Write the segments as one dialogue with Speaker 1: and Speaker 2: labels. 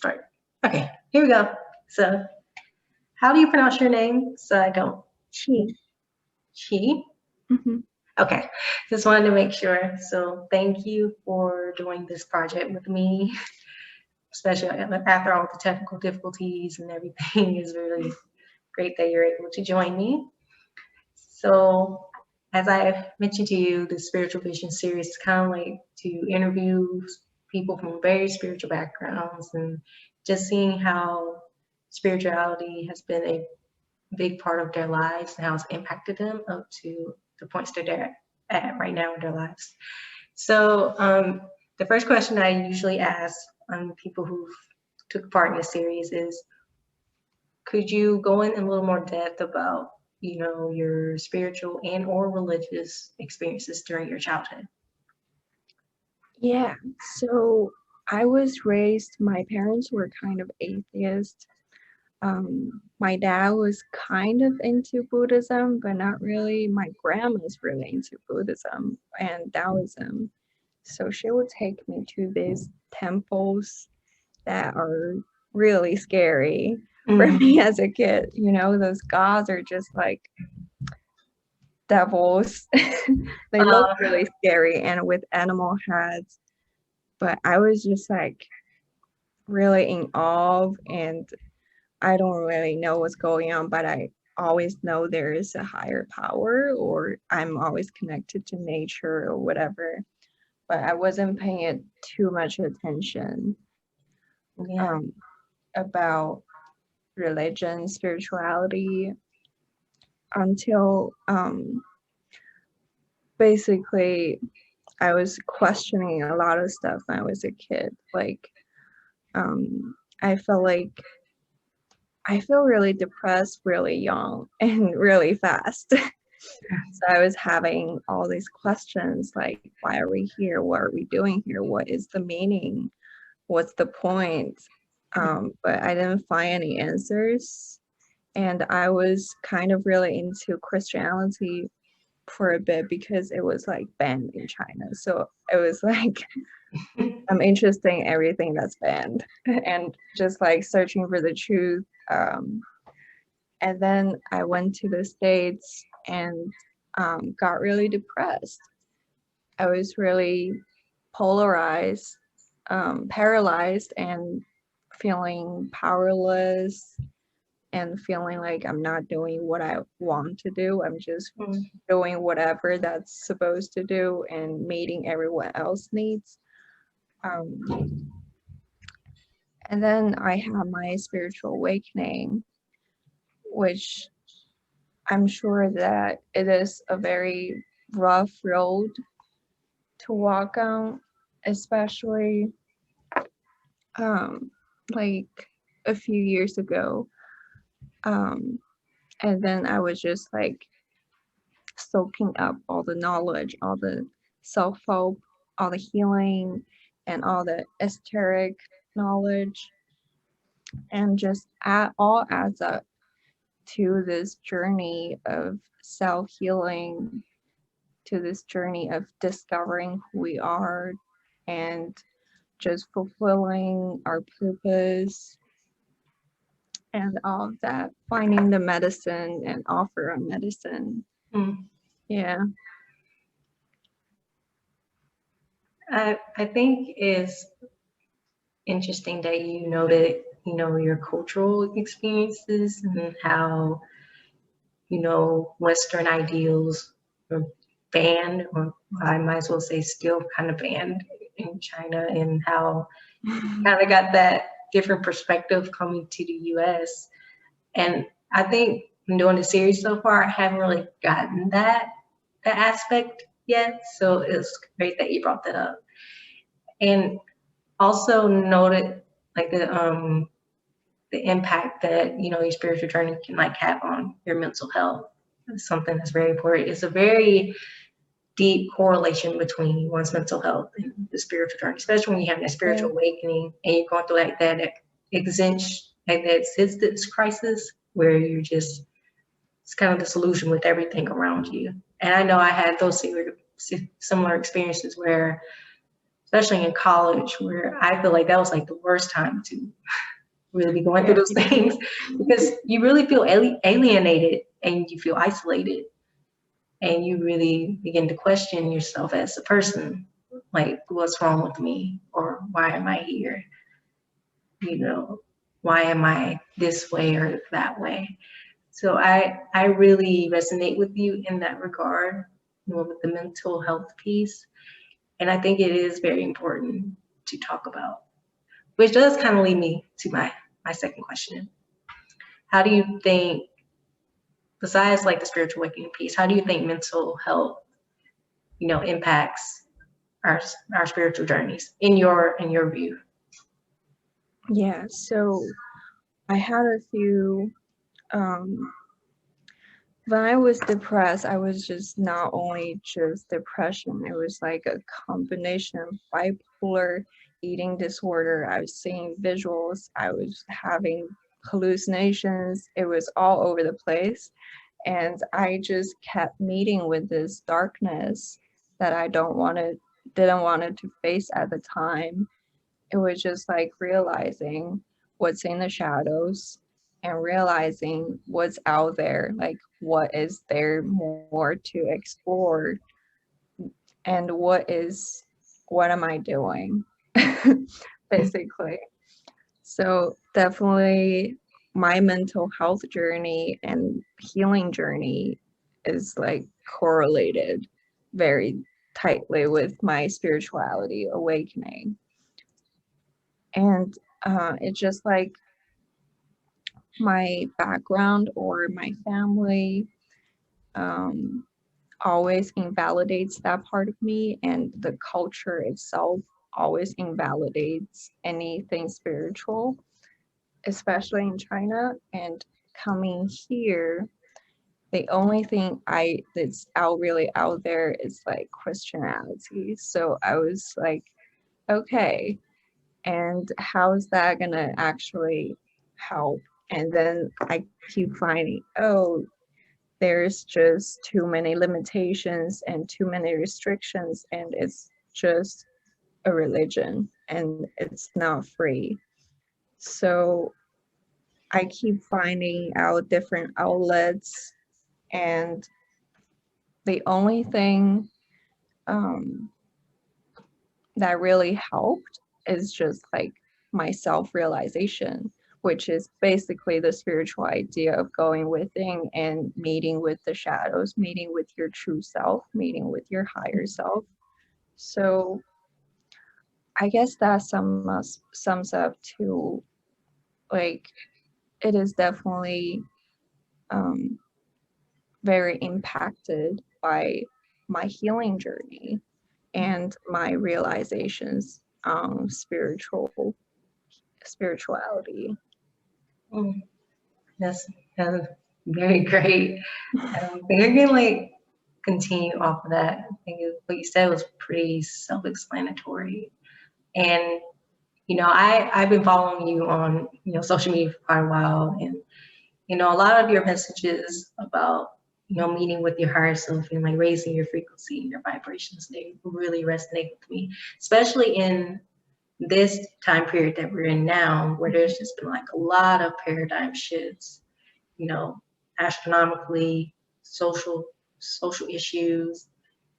Speaker 1: start. Okay, here we go. So, how do you pronounce your name? So I don't.
Speaker 2: She.
Speaker 1: Chi?
Speaker 2: Mm-hmm.
Speaker 1: Okay, just wanted to make sure. So, thank you for doing this project with me, especially after all the technical difficulties and everything. Is really great that you're able to join me. So, as I mentioned to you, the Spiritual Vision series is kind of like to interview people from very spiritual backgrounds and just seeing how spirituality has been a big part of their lives and how it's impacted them up to the points that they're at right now in their lives. So, the first question I usually ask people who took part in the series is, could you go in a little more depth about, your spiritual and or religious experiences during your childhood?
Speaker 2: Yeah, so I was raised, my parents were kind of atheist. My dad was kind of into Buddhism, but not really. My grandma's really into Buddhism and Taoism. So she would take me to these temples that are really scary for me as a kid. Those gods are just like devils. They look really scary and with animal heads. But I was just like really in awe, and I don't really know what's going on, but I always know there is a higher power, or I'm always connected to nature or whatever. But I wasn't paying it too much attention
Speaker 1: Yeah.
Speaker 2: About religion, spirituality until basically I was questioning a lot of stuff when I was a kid. Like I felt like I feel really depressed really young and really fast. So I was having all these questions like, why are we here? What are we doing here? What is the meaning? What's the point? But I didn't find any answers. And I was kind of really into Christianity for a bit because it was like banned in China. So it was like, I'm interested in everything that's banned and just like searching for the truth. And then I went to the States and got really depressed. I was really polarized, paralyzed, and feeling powerless and feeling like I'm not doing what I want to do. I'm just doing whatever that's supposed to do and meeting everyone else needs. And then I had my spiritual awakening, which I'm sure that it is a very rough road to walk on, especially like a few years ago. And then I was just like soaking up all the knowledge, all the self-help, all the healing, and all the esoteric knowledge, and just all adds up to this journey of self-healing, to this journey of discovering who we are and just fulfilling our purpose and all of that, finding the medicine and offer a medicine. Yeah.
Speaker 1: I think it's interesting that you noted, your cultural experiences and how, Western ideals are banned, or I might as well say still kind of banned in China, and how kind of got that different perspective coming to the US. And I think in doing the series so far, I haven't really gotten that aspect yet. So it's great that you brought that up. And also noted like the impact that your spiritual journey can like have on your mental health. It's something that's very important. It's a very deep correlation between one's mental health and the spiritual journey, especially when you have that spiritual awakening and you're going through like that existence crisis where you're just, it's kind of disillusioned with everything around you. And I know I had those similar experiences where especially in college, where I feel like that was like the worst time to really be going through
Speaker 2: Yeah.
Speaker 1: those things, because you really feel alienated and you feel isolated, and you really begin to question yourself as a person, like, what's wrong with me, or why am I here? You know, why am I this way or that way? So I really resonate with you in that regard, with the mental health piece. And I think it is very important to talk about, which does kind of lead me to my second question. How do you think, besides like the spiritual awakening piece, how do you think mental health, impacts our our spiritual journeys in your view?
Speaker 2: Yeah, so I had a few um when I was depressed, I was just not only just depression, it was like a combination of bipolar, eating disorder. I was seeing visuals, I was having hallucinations. It was all over the place. And I just kept meeting with this darkness that I didn't want it to face at the time. It was just like realizing what's in the shadows and realizing what's out there, like what is there more to explore, and what am I doing basically. So definitely my mental health journey and healing journey is like correlated very tightly with my spirituality awakening. And it's just like my background or my family um, always invalidates that part of me, and the culture itself always invalidates anything spiritual, especially in China. And coming here, the only thing that's really out there is like Christianity. So I was like, okay, and how is that gonna actually help? And then I keep finding, oh, there's just too many limitations and too many restrictions, and it's just a religion and it's not free. So I keep finding out different outlets, and the only thing um, that really helped is just like my self-realization, which is basically the spiritual idea of going within and meeting with the shadows, meeting with your true self, meeting with your higher self. So I guess that sums up to like it is definitely um, very impacted by my healing journey and my realizations on spirituality.
Speaker 1: Mm, that's very great. I think I can like continue off of that. I think what you said was pretty self-explanatory. And I've been following you on social media for quite a while, and a lot of your messages about meeting with your higher self and like raising your frequency and your vibrations, they really resonate with me, especially in this time period that we're in now, where there's just been like a lot of paradigm shifts, you know, astronomically, social issues,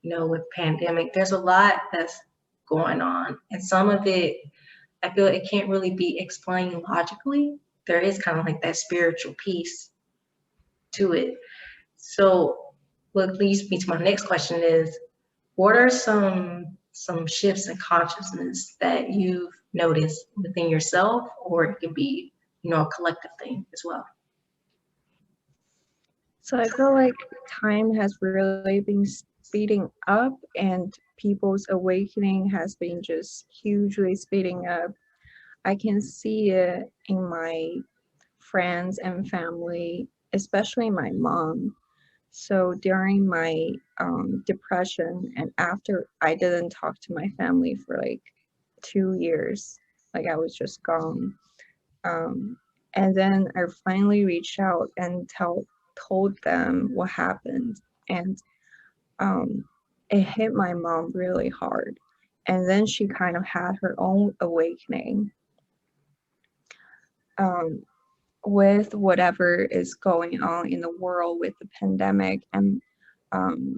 Speaker 1: with pandemic. There's a lot that's going on, and some of it I feel it can't really be explained logically. There is kind of like that spiritual piece to it. So what leads me to my next question is, what are some shifts in consciousness that you've noticed within yourself, or it could be, a collective thing as well?
Speaker 2: So I feel like time has really been speeding up, and people's awakening has been just hugely speeding up. I can see it in my friends and family, especially my mom. So during my depression, and after I didn't talk to my family for like 2 years, like I was just gone. Um, and then I finally reached out and told them what happened, and um, it hit my mom really hard. And then she kind of had her own awakening with whatever is going on in the world with the pandemic. And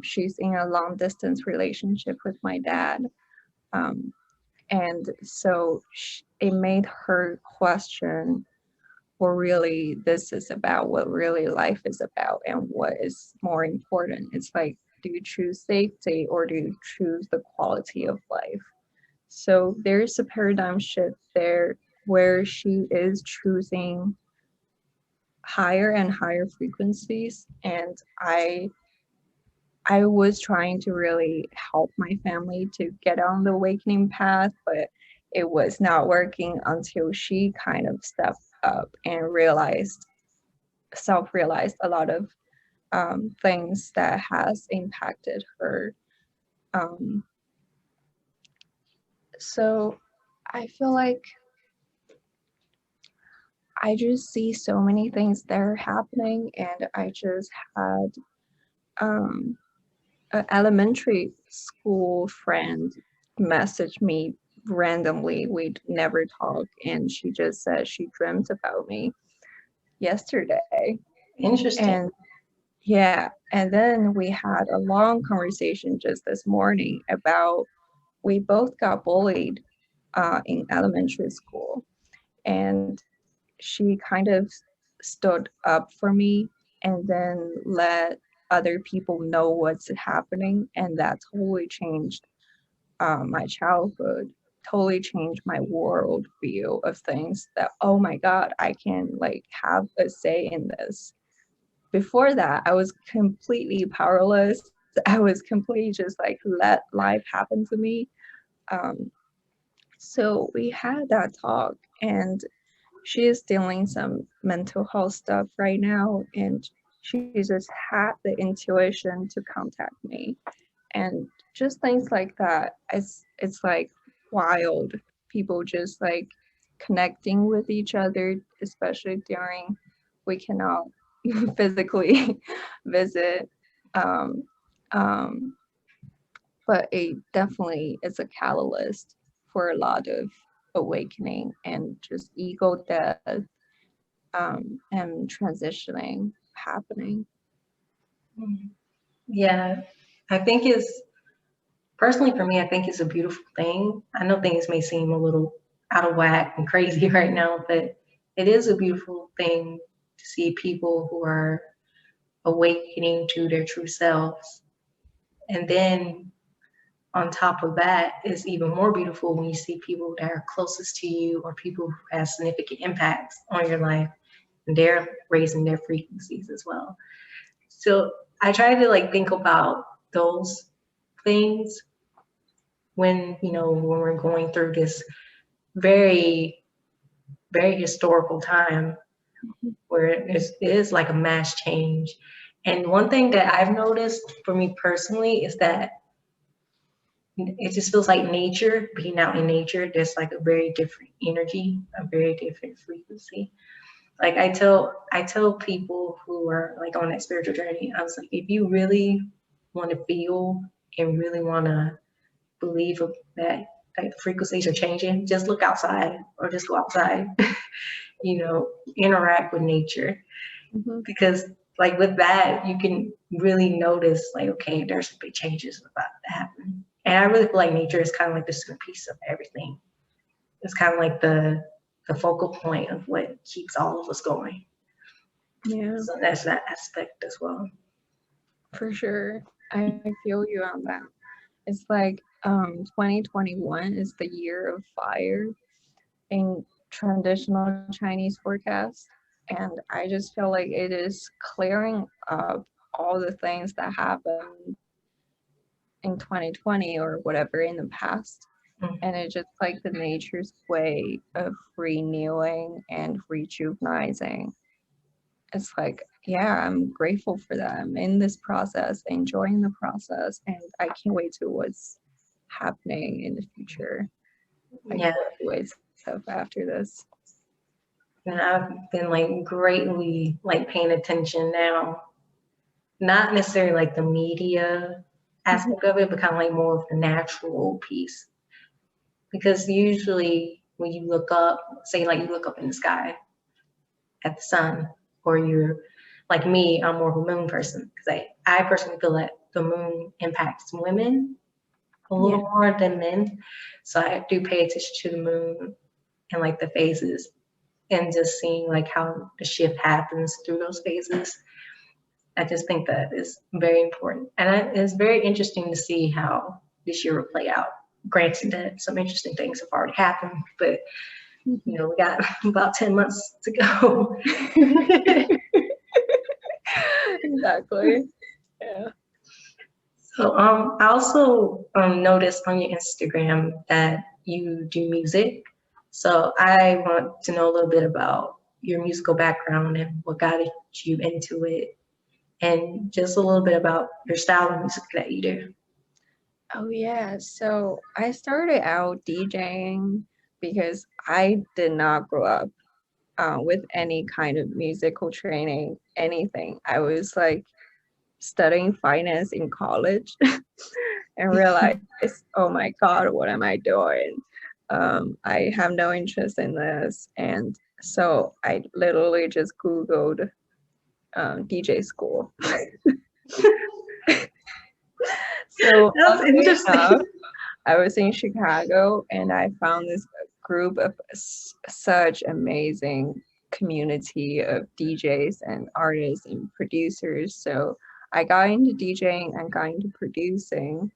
Speaker 2: she's in a long distance relationship with my dad. And so it made her question what really this is about, what really life is about, and what is more important. It's like, do you choose safety or do you choose the quality of life? So there's a paradigm shift there where she is choosing higher and higher frequencies. And I was trying to really help my family to get on the awakening path, but it was not working until she kind of stepped up and self-realized a lot of things that has impacted her. Um, so I feel like I just see so many things that are happening, and I just had um, an elementary school friend message me randomly. We'd never talk, and she just said she dreamt about me yesterday.
Speaker 1: Interesting.
Speaker 2: And yeah, and then we had a long conversation just this morning about we both got bullied in elementary school, and she kind of stood up for me and then let other people know what's happening, and that totally changed my childhood, totally changed my world view of things. That, oh my god, I can like have a say in this. Before that, I was completely powerless. I was completely just like let life happen to me. um, so we had that talk, and she is dealing some mental health stuff right now, and she just had the intuition to contact me. And just things like that, it's like wild. People just like connecting with each other, especially during we cannot physically visit. um, um, but it definitely is a catalyst for a lot of awakening and just ego death, and transitioning happening.
Speaker 1: Yeah, I think it's personally for me, I think it's a beautiful thing. I know things may seem a little out of whack and crazy right now, but it is a beautiful thing to see people who are awakening to their true selves. And then on top of that, it's even more beautiful when you see people that are closest to you or people who have significant impacts on your life, and they're raising their frequencies as well. So I try to like think about those things when, when we're going through this very, very historical time where it is like a mass change. And one thing that I've noticed for me personally is that it just feels like nature, being out in nature, there's like a very different energy, a very different frequency. Like I tell people who are like on that spiritual journey, I was like, if you really want to feel and really want to believe that like frequencies are changing, just look outside or just go outside, interact with nature.
Speaker 2: Mm-hmm.
Speaker 1: Because like with that, you can really notice like, okay, there's some big changes about to happen. And I really feel like nature is kind of like the centerpiece of everything. It's kind of like the focal point of what keeps all of us going.
Speaker 2: Yeah,
Speaker 1: So that's that aspect as well.
Speaker 2: for sure. I feel you on that. It's like 2021 is the year of fire in traditional Chinese forecast. And I just feel like it is clearing up all the things that happened in 2020 or whatever in the past.
Speaker 1: Mm.
Speaker 2: And it's just like the nature's way of renewing and rejuvenizing. It's like, yeah, I'm grateful for that. I'm in this process, enjoying the process, and I can't wait to what's happening in the future. Like
Speaker 1: Yeah.
Speaker 2: what awaits stuff after this.
Speaker 1: And I've been like greatly like paying attention now, not necessarily like the media aspect of it, but kind of like more of the natural piece. because usually when you look up, say like you look up in the sky at the sun, or you're like me, I'm more of a moon person because I personally feel that the moon impacts women a little more than men. So I do pay attention to the moon and like the phases and just seeing like how the shift happens through those phases. I just think that is very important. And it's very interesting to see how this year will play out. Granted that some interesting things have already happened, but you know, we got about 10 months to go.
Speaker 2: Exactly. Yeah.
Speaker 1: So I also noticed on your Instagram that you do music. So I want to know a little bit about your musical background and what got you into it, and just a little bit about your style of music that you do.
Speaker 2: Oh yeah, so I started out DJing because I did not grow up with any kind of musical training, anything. I was like studying finance in college and realized, oh my God, what am I doing? I have no interest in this. And so I literally just Googled DJ school. So
Speaker 1: That's interesting.
Speaker 2: enough, I was in Chicago and I found this group of such amazing community of DJs and artists and producers. So I got into DJing and got into producing,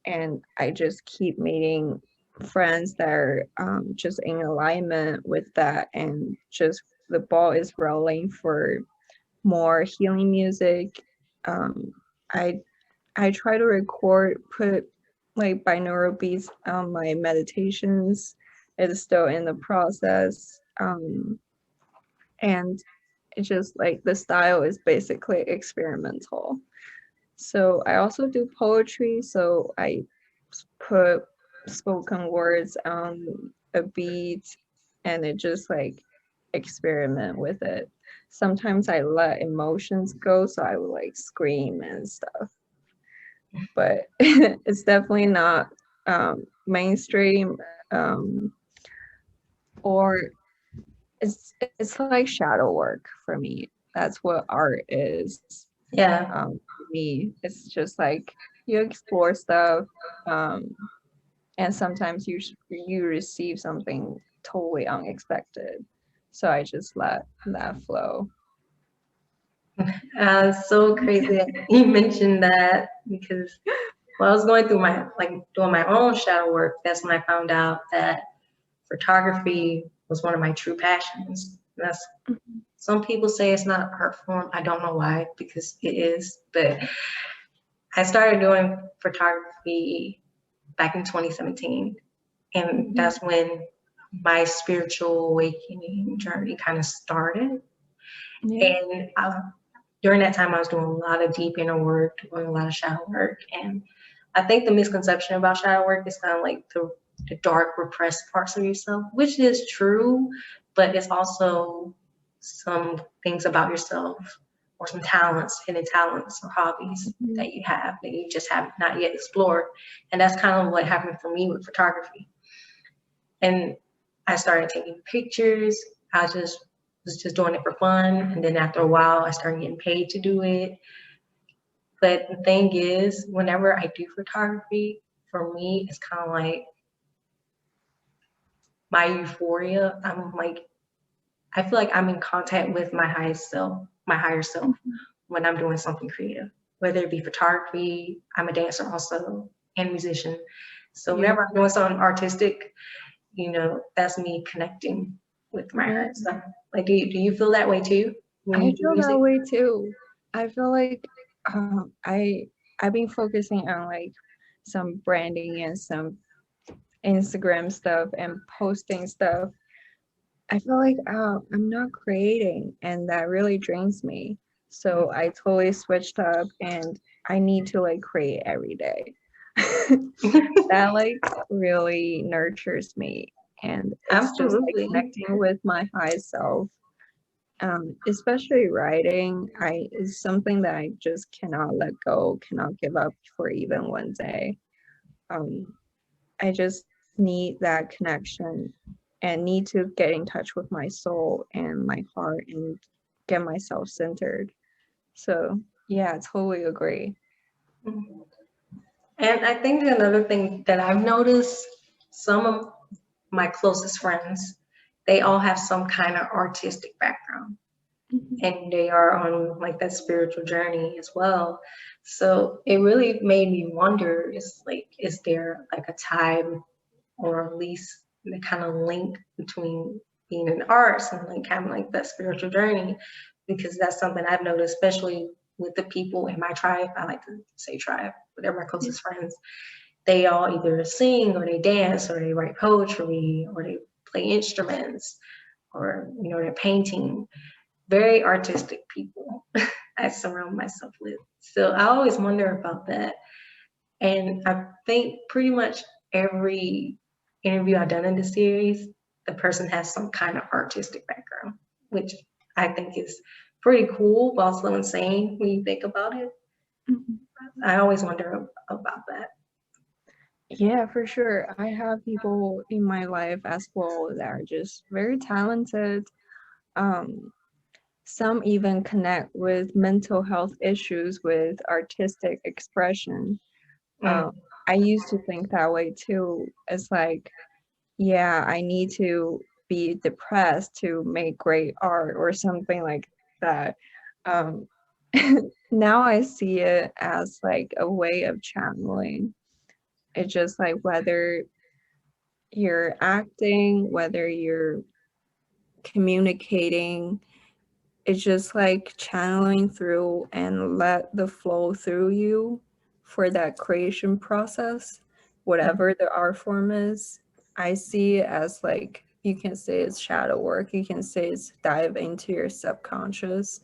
Speaker 2: and I just keep meeting friends that are just in alignment with that, and just the ball is rolling for more healing music. Um, I I try to record, put like binaural beats on my meditations. It's still in the process. And it's just like the style is basically experimental. So I also do poetry. So I put spoken words on a beat and it just like experiment with it. Sometimes I let emotions go, so I would like scream and stuff, but it's definitely not mainstream, um, or it's like shadow work for me. That's what art is.
Speaker 1: Yeah.
Speaker 2: For me, it's just like you explore stuff, um, and sometimes you receive something totally unexpected. So I just let that flow.
Speaker 1: So crazy that you mentioned that, because when I was going through my, like doing my own shadow work, that's when I found out that photography was one of my true passions. That's, some people say it's not an art form. I don't know why, because it is. But I started doing photography back in 2017. And that's when my spiritual awakening journey kind of started.
Speaker 2: Yeah.
Speaker 1: And during that time, I was doing a lot of deep inner work, doing a lot of shadow work. And I think the misconception about shadow work is kind of like the dark, repressed parts of yourself, which is true, but it's also some things about yourself or some talents, hidden talents or hobbies that you have that you just have not yet explored. And that's kind of what happened for me with photography. And I started taking pictures. I was just doing it for fun. And then after a while, I started getting paid to do it. But the thing is, whenever I do photography, for me, it's kind of like my euphoria. I'm like, I feel like I'm in contact with my highest self, my higher self, when I'm doing something creative, whether it be photography. I'm a dancer also and musician. So whenever I'm doing something artistic, you know, that's me connecting with my higher self. Like, do you feel that way too when
Speaker 2: I
Speaker 1: you do
Speaker 2: feel
Speaker 1: music?
Speaker 2: that way too. I feel like I've been focusing on like some branding and some Instagram stuff and posting stuff. I feel like I'm not creating, and that really drains me. So I totally switched up, and I need to like create every day. That like really nurtures me, and it's just like
Speaker 1: Absolutely.
Speaker 2: connecting with my high self. Especially writing, I is something that I just cannot let go, cannot give up for even one day. Um, I just need that connection and need to get in touch with my soul and my heart and get myself centered. So yeah, I totally agree.
Speaker 1: Mhm. And I think another thing that I've noticed, some of my closest friends, they all have some kind of artistic background,
Speaker 2: Mhm.
Speaker 1: and they are on like that spiritual journey as well. So it really made me wonder, is there like a time, or at least the kind of link between being in arts and like having like that spiritual journey? Because that's something I've noticed, especially with the people in my tribe. I like to say tribe, but they're my closest friends. They all either sing or they dance or they write poetry or they play instruments, or they're painting. Very artistic people I surround myself with. So I always wonder about that. And I think pretty much every interview I've done in this series, the person has some kind of artistic background, which I think is pretty cool, but also insane when you think about it.
Speaker 2: Mhm.
Speaker 1: I always wonder about that.
Speaker 2: Yeah, for sure. I have people in my life as well that are just very talented. Um, some even connect with mental health issues with artistic expression.
Speaker 1: Mm,
Speaker 2: I used to think that way too. It's like, yeah, I need to be depressed to make great art or something like that. Um, now I see it as like a way of channeling. It's just like whether you're acting, whether you're communicating, it's just like channeling through and let the flow through you for that creation process,
Speaker 1: mm,
Speaker 2: whatever the art form is. I see it as like, you can say it's shadow work, you can say it's dive into your subconscious,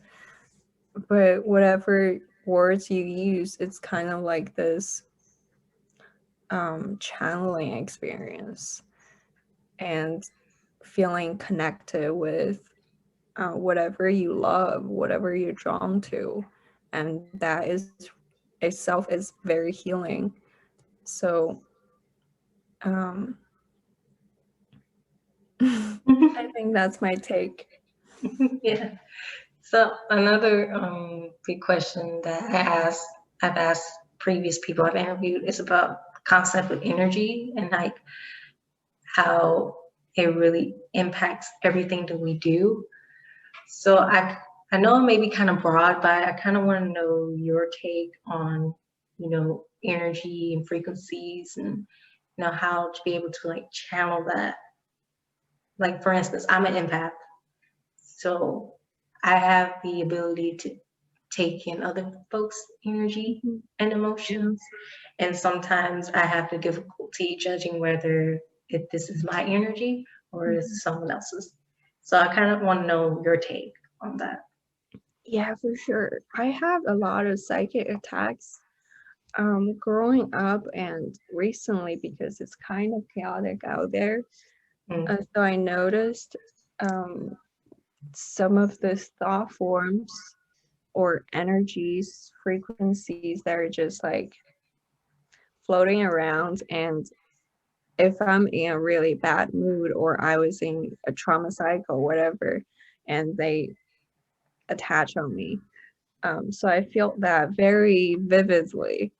Speaker 2: but whatever words you use, it's kind of like this channeling experience and feeling connected with whatever you love, whatever you're drawn to. And that is itself is very healing. So um, I think that's my take.
Speaker 1: yeah. So another big question that I've asked previous people I've interviewed is about the concept of energy, and like how it really impacts everything that we do. So I know it may be kind of broad, but I kind of want to know your take on energy and frequencies, and how to be able to like channel that. Like for instance, I'm an empath, so I have the ability to take in other folks' energy
Speaker 2: Mhm.
Speaker 1: and
Speaker 2: Yeah.
Speaker 1: emotions. And sometimes I have the difficulty judging whether if this is my energy or
Speaker 2: Mhm.
Speaker 1: is someone else's. So I kind of want to know your take on that.
Speaker 2: Yeah, for sure. I have a lot of psychic attacks growing up and recently because it's kind of chaotic out there.
Speaker 1: Mm,
Speaker 2: So I noticed um, some of the thought forms or energies, frequencies that are just like floating around. And if I'm in a really bad mood or I was in a trauma cycle, whatever, and they attach on me. So I felt that very vividly.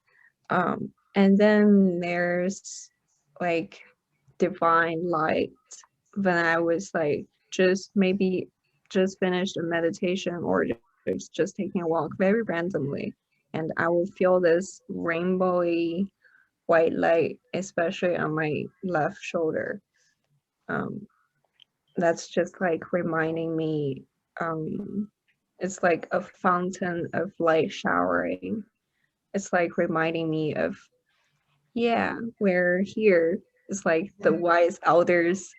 Speaker 2: And then there's like divine light when I was like just maybe just finished a meditation or just taking a walk very randomly. And I will feel this rainbowy white light, especially on my left shoulder. Um, that's just like reminding me, um, it's like a fountain of light showering. It's like reminding me of, yeah, we're here. It's like the wise elders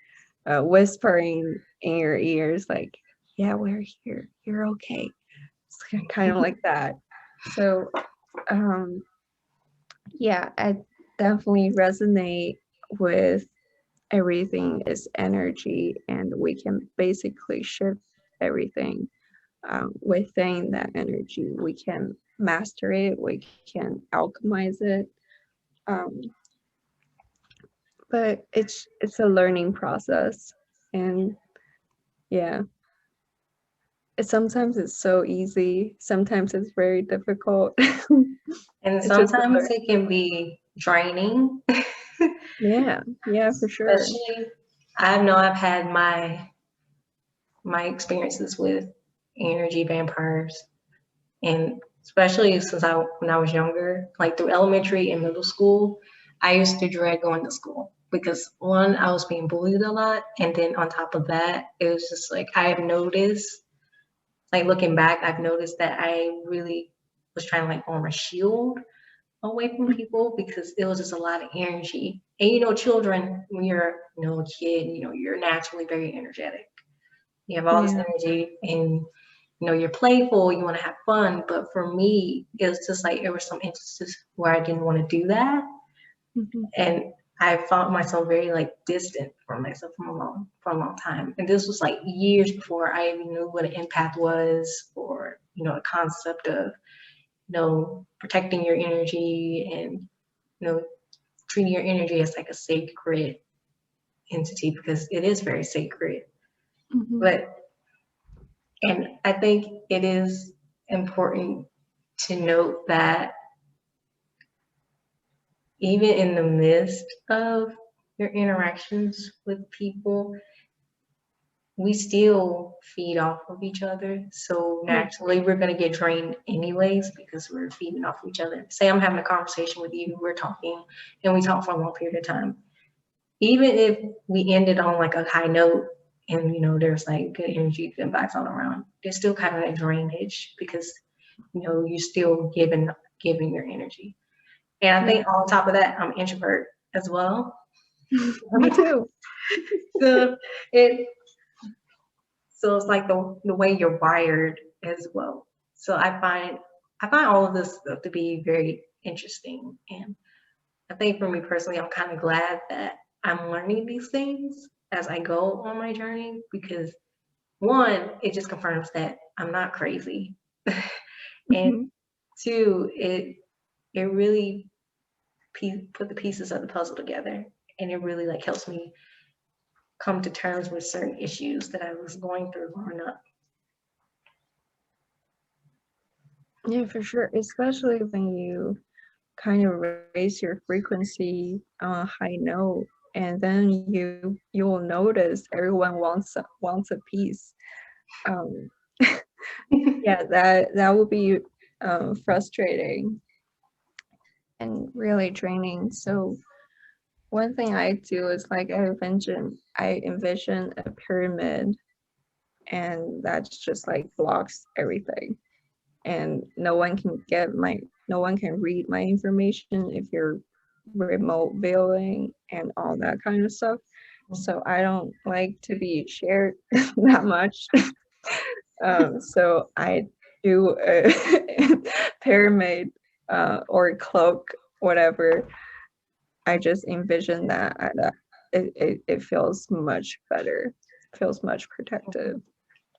Speaker 2: whispering in your ears, like, yeah, we're here. You're okay. It's kind of like that. So, um, yeah, I definitely resonate with everything is energy, and we can basically shift everything within that energy. We can master it, we can alchemize it. Um, but it's a learning process, and yeah, sometimes it's so easy, sometimes it's very difficult.
Speaker 1: And
Speaker 2: It's just a
Speaker 1: sometimes it can be draining.
Speaker 2: yeah, for sure.
Speaker 1: Especially, I know I've had my experiences with energy vampires, and especially since when I was younger, like through elementary and middle school, I used to dread going to school because one, I was being bullied a lot, and then on top of that, it was just like I have noticed, like looking back, I've noticed that I really was trying to like form a shield away from people because it was just a lot of energy. And children, when you're a kid, you're naturally very energetic. You have all this
Speaker 2: Yeah.
Speaker 1: energy, and you're playful, you want to have fun. But for me, it was just like there were some instances where I didn't want to do that,
Speaker 2: Mhm.
Speaker 1: and I found myself very like distant from myself for a long time. And this was like years before I even knew what an empath was, or the concept of protecting your energy, and treating your energy as like a sacred entity, because it is very sacred.
Speaker 2: Mhm.
Speaker 1: But and I think it is important to note that even in the midst of your interactions with people, we still feed off of each other. So
Speaker 2: Yeah.
Speaker 1: naturally, we're going to get drained anyways because we're feeding off of each other. Say I'm having a conversation with you, we're talking, and we talk for a long period of time. Even if we ended on like a high note, and there's like good energy, good vibes all around, there's still kind of that drainage because you're still giving your energy. And I
Speaker 2: Yeah.
Speaker 1: think on top of that, I'm an introvert as well.
Speaker 2: Me too.
Speaker 1: So it so it's like the way you're wired as well. So I find all of this stuff to be very interesting. And I think for me personally, I'm kind of glad that I'm learning these things as I go on my journey, because one, it just confirms that I'm not crazy. And
Speaker 2: Mhm.
Speaker 1: two, it really put the pieces of the puzzle together, and it really like helps me come to terms with certain issues that I was going through growing up.
Speaker 2: Yeah, for sure. Especially when you kind of raise your frequency on a high note, and then you will notice everyone wants a piece. Um, yeah, that will be frustrating and really draining. So one thing I do is like I envision a pyramid, and that's just like blocks everything, and no one can read my information if you're remote viewing and all that kind of stuff. So I don't like to be shared that much. So I do a pyramid or cloak, whatever. I just envision that it feels much better, feels much protective.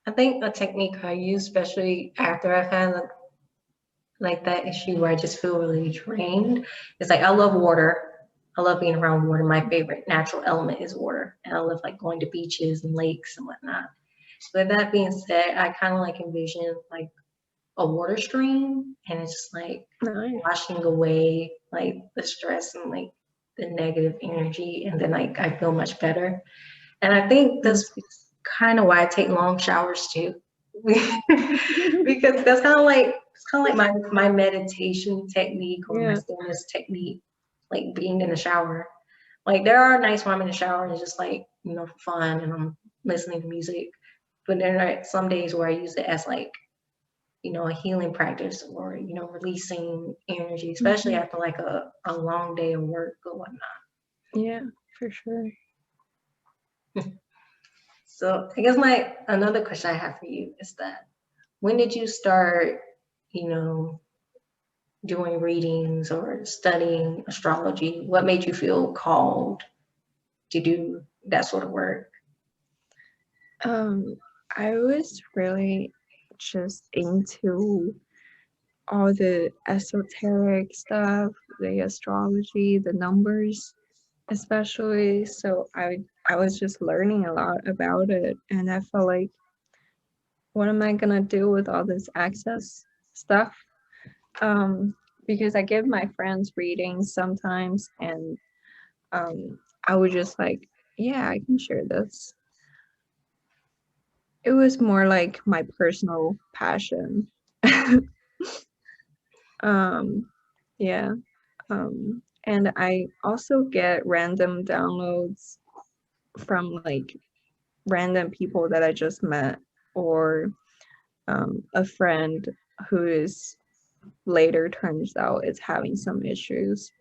Speaker 1: I think a technique I use, especially after I've had like that issue where I just feel really drained, is like I love water. I love being around water. My favorite natural element is water, and I love like going to beaches and lakes and whatnot. But that being said, I kind of like envision like a water stream, and it's just like
Speaker 2: Nice.
Speaker 1: washing away like the stress and like the negative energy, and then like I feel much better. And I think that's kind of why I take long showers too. Because that's kind of like my meditation technique or my
Speaker 2: Yeah.
Speaker 1: stillness technique, like being in the shower. Like there are nights where I'm in the shower and it's just like, for fun, and I'm listening to music. But there are some days where I use it as like, a healing practice, or, releasing energy, especially
Speaker 2: Mhm.
Speaker 1: after like a long day of work or whatnot.
Speaker 2: Yeah, for sure.
Speaker 1: So I guess my another question I have for you is that when did you start, you know, doing readings or studying astrology? What made you feel called to do that sort of work?
Speaker 2: Um, I was really just into all the esoteric stuff, the astrology, the numbers. especially so I was just learning a lot about it, and I felt like, what am I gonna do with all this access stuff? Um, because I give my friends readings sometimes, and I would just like, yeah, I can share this. It was more like my personal passion. um, yeah. And I also get random downloads from like random people that I just met, or a friend who is later turns out is having some issues.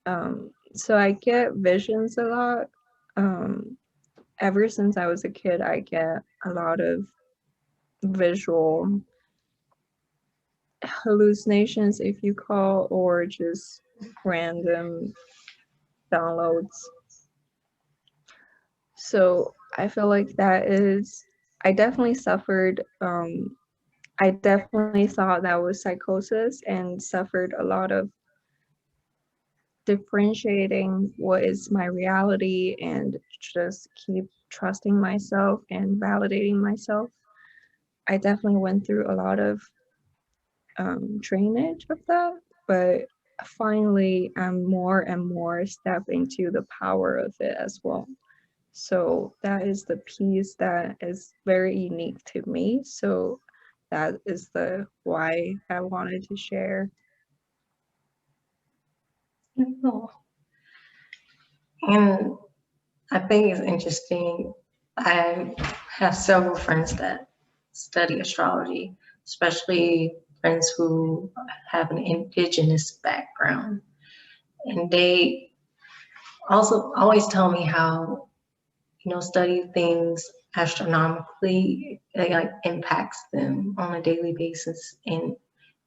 Speaker 2: So I get visions a lot. Ever since I was a kid, I get a lot of visual hallucinations, if you call, or just random downloads. So I feel like that is, I definitely suffered, I definitely thought that was psychosis and suffered a lot of differentiating what is my reality and just keep trusting myself and validating myself. I definitely went through a lot of drainage of that, but finally I'm more and more step into the power of it as well. So that is the piece that is very unique to me. So that is the why I wanted to share.
Speaker 1: Oh. And I think it's interesting. I have several friends that study astrology, especially friends who have an indigenous background. And they also always tell me how, study things astronomically, it like impacts them on a daily basis. And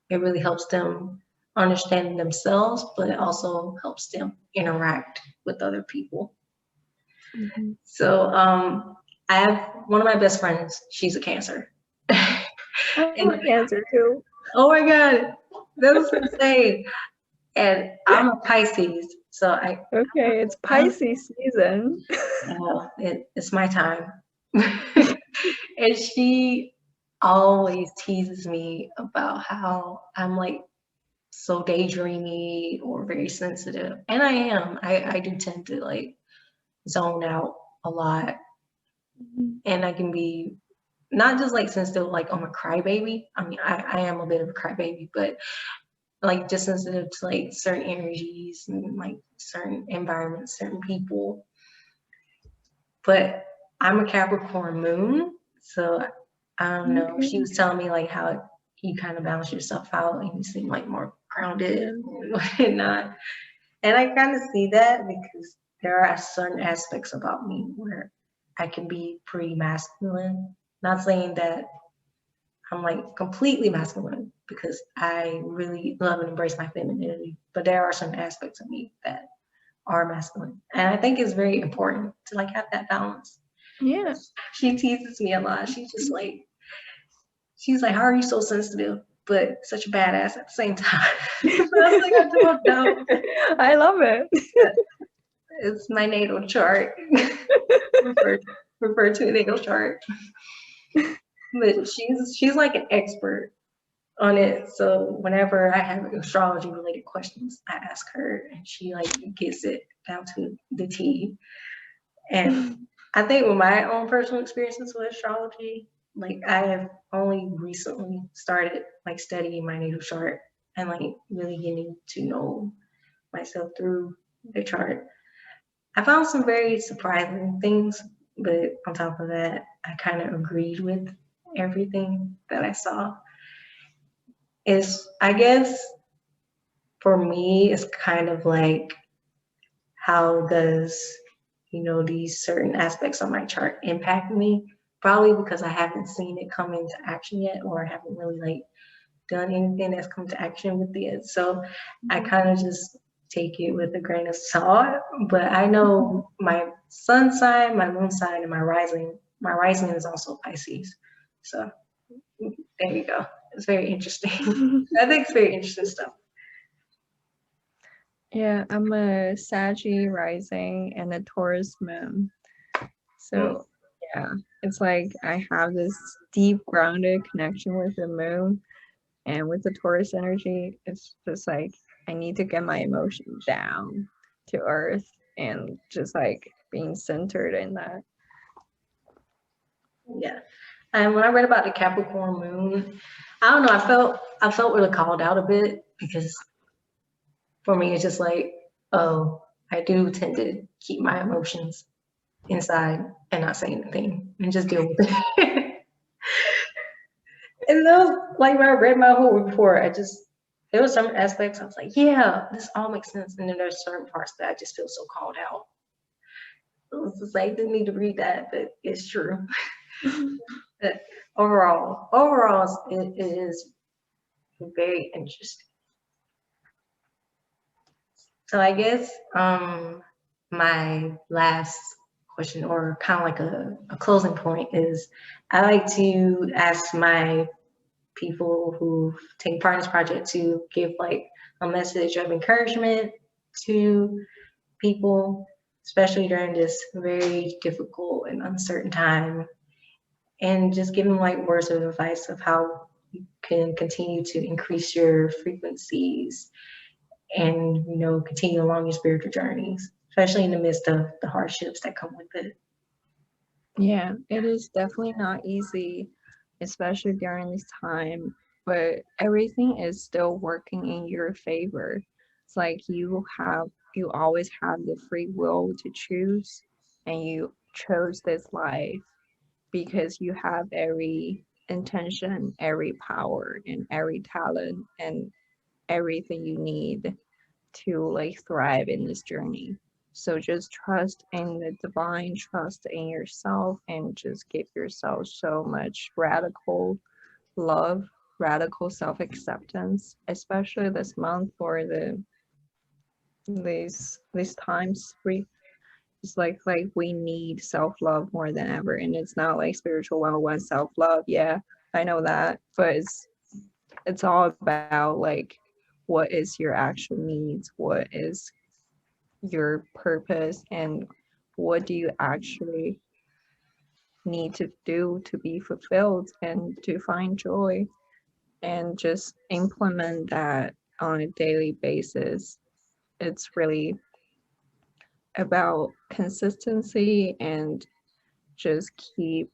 Speaker 1: it really helps them understand themselves, but it also helps them interact with other people.
Speaker 2: Mhm.
Speaker 1: So I have one of my best friends. She's a Cancer.
Speaker 2: I'm a
Speaker 1: And
Speaker 2: Cancer too.
Speaker 1: oh my God, that was insane. And I'm a Pisces, so
Speaker 2: Okay, it's
Speaker 1: I
Speaker 2: Pisces season.
Speaker 1: it's my time. And she always teases me about how I'm like so daydreamy or very sensitive. And I am. I do tend to like zone out a lot. And I can be not just like sensitive, like I'm a crybaby. I mean, I am a bit of a crybaby, but like just sensitive to like certain energies and like certain environments, certain people. But I'm a Capricorn moon, so I don't know. She
Speaker 2: Okay.
Speaker 1: was telling me like how you kind of balance yourself out and you seem like more grounded and whatnot. And I kind of see that because there are certain aspects about me where I can be pretty masculine. Not saying that I'm like completely masculine because I really love and embrace my femininity, but there are some aspects of me that are masculine. And I think it's very important to like have that balance.
Speaker 2: Yeah.
Speaker 1: She teases me a lot. She's like, how are you so sensitive, but such a badass at the same time? I was like, I don't know.
Speaker 2: I love it.
Speaker 1: It's my natal chart. refer to a natal chart. But she's like an expert on it. So whenever I have astrology related questions, I ask her and she like gets it down to the T. And I think with my own personal experiences with astrology, like I have only recently started like studying my natal chart and like really getting to know myself through the chart. I found some very surprising things, but on top of that, I kind of agreed with everything that I saw. Is I guess for me, it's kind of like how does these certain aspects of my chart impact me? Probably because I haven't seen it come into action yet, or I haven't really like done anything that's come to action with it. So I kind of just take it with a grain of salt. But I know my sun sign, my moon sign, and my rising. My rising is also Pisces. So there you go. It's very interesting. I think it's very interesting stuff.
Speaker 2: Yeah, I'm a Saggy rising and a Taurus moon. So yeah, it's like I have this deep grounded connection with the moon, and with the Taurus energy, it's just like I need to get my emotions down to earth and just like being centered in that.
Speaker 1: Yeah. And when I read about the Capricorn moon, I don't know, I felt really called out a bit because for me it's just like, oh, I do tend to keep my emotions inside and not say anything and just deal with it. And those, like when I read my whole report, there were some aspects I was like, yeah, this all makes sense. And then there's certain parts that I just feel so called out. It was just like, didn't need to read that, but it's true. But overall, it is very interesting. So I guess my last question, or kind of like a closing point, is I like to ask my people who take part in this project to give like a message of encouragement to people, especially during this very difficult and uncertain time, and just give them like words of advice of how you can continue to increase your frequencies and continue along your spiritual journeys, especially in the midst of the hardships that come with it.
Speaker 2: Yeah, it is definitely not easy, especially during this time, but everything is still working in your favor. It's like you always have the free will to choose, and you chose this life because you have every intention, every power, and every talent, and everything you need to like thrive in this journey. So just trust in the divine, trust in yourself, and just give yourself so much radical love, radical self-acceptance, especially this month for these times. It's like we need self-love more than ever, and it's not like spiritual 101 self-love. Yeah, I know that, but it's all about like what is your actual needs, what is your purpose, and what do you actually need to do to be fulfilled and to find joy, and just implement that on a daily basis. It's really about consistency and just keep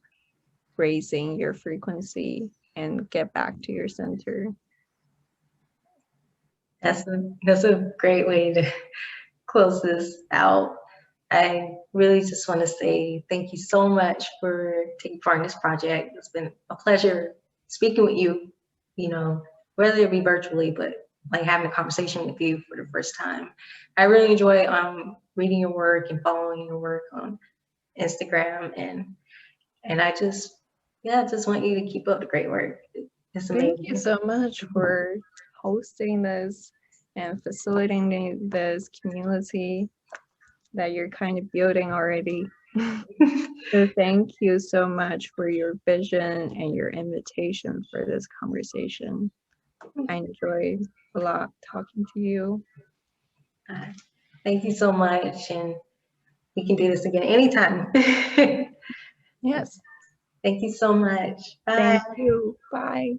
Speaker 2: raising your frequency and get back to your center.
Speaker 1: That's a great way to close this out. I really just want to say thank you so much for taking part in this project. It's been a pleasure speaking with you, whether it be virtually, but like having a conversation with you for the first time. I really enjoy reading your work and following your work on Instagram, and I just want you to keep up the great work. It's
Speaker 2: Thank you
Speaker 1: amazing.
Speaker 2: so much for hosting this and facilitating this community that you're kind of building already. So thank you so much for your vision and your invitation for this conversation. I enjoyed a lot talking to you.
Speaker 1: Thank you so much, and we can do this again anytime.
Speaker 2: Yes.
Speaker 1: Thank you so much. Bye.
Speaker 2: Thank you. Bye.